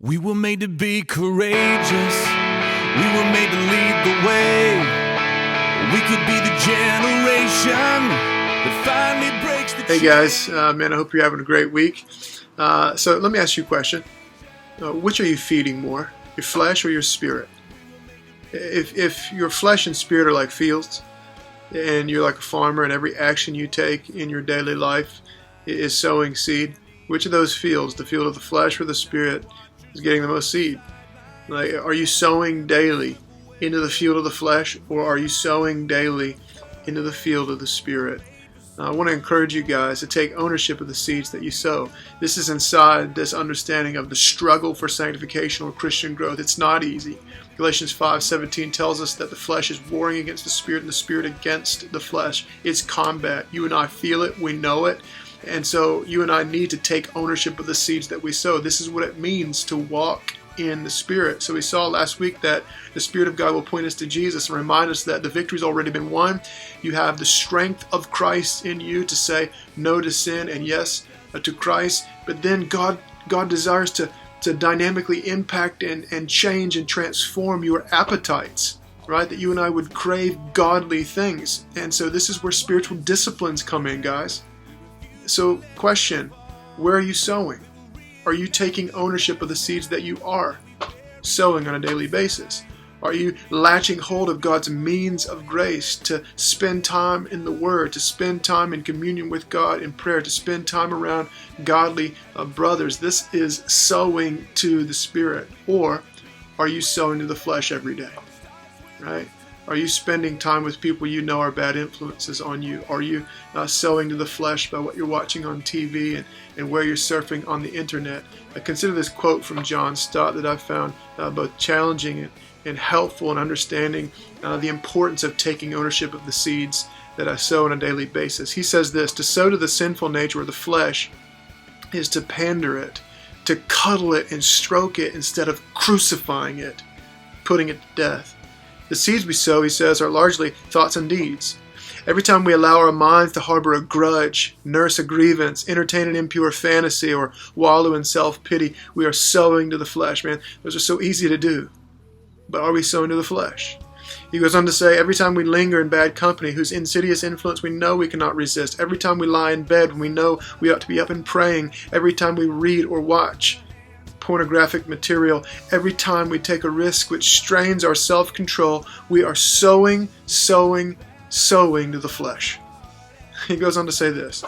We were made to be courageous. We were made to lead the way. We could be the generation that finally breaks the chain. Hey guys, man, I hope you're having a great week. So let me ask you a question. Which are you feeding more, your flesh or your spirit? If your flesh and spirit are like fields, and you're like a farmer and every action you take in your daily life is sowing seed, which of those fields, the field of the flesh or the spirit, is getting the most seed? Like, are you sowing daily into the field of the flesh, or are you sowing daily into the field of the spirit? I want to encourage you guys to take ownership of the seeds that you sow. This is inside this understanding of the struggle for sanctification or Christian growth. It's not easy. Galatians 5:17 tells us that the flesh is warring against the spirit and the spirit against the flesh. It's combat. You and I feel it. We know it. And so you and I need to take ownership of the seeds that we sow. This is what it means to walk in the Spirit. So we saw last week that the Spirit of God will point us to Jesus and remind us that the victory's already been won. You have the strength of Christ in you to say no to sin and yes to Christ. But then God desires to dynamically impact and change and transform your appetites, right? That you and I would crave godly things. And so this is where spiritual disciplines come in, guys. So question, where are you sowing? Are you taking ownership of the seeds that you are sowing on a daily basis? Are you latching hold of God's means of grace to spend time in the Word, to spend time in communion with God in prayer, to spend time around godly brothers? This is sowing to the Spirit. Or are you sowing to the flesh every day, right? Are you spending time with people you know are bad influences on you? Are you sowing to the flesh by what you're watching on TV and where you're surfing on the internet? Consider this quote from John Stott that I found both challenging and helpful in understanding the importance of taking ownership of the seeds that I sow on a daily basis. He says this: to sow to the sinful nature or the flesh is to pander it, to cuddle it and stroke it instead of crucifying it, putting it to death. The seeds we sow, he says, are largely thoughts and deeds. Every time we allow our minds to harbor a grudge, nurse a grievance, entertain an impure fantasy, or wallow in self-pity, we are sowing to the flesh, man. Those are so easy to do. But are we sowing to the flesh? He goes on to say, every time we linger in bad company, whose insidious influence we know we cannot resist, every time we lie in bed when we know we ought to be up and praying, every time we read or watch pornographic material, every time we take a risk which strains our self-control, we are sowing to the flesh. He goes on to say this: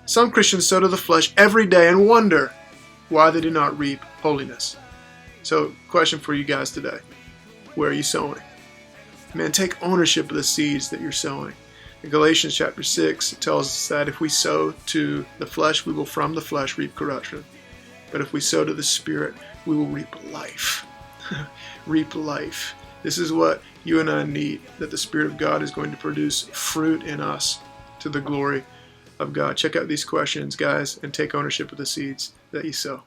some Christians sow to the flesh every day and wonder why they do not reap holiness. So, question for you guys today: where are you sowing? Man, take ownership of the seeds that you're sowing. In Galatians chapter 6, it tells us that if we sow to the flesh, we will from the flesh reap corruption. But if we sow to the Spirit, we will reap life. Reap life. This is what you and I need, that the Spirit of God is going to produce fruit in us to the glory of God. Check out these questions, guys, and take ownership of the seeds that you sow.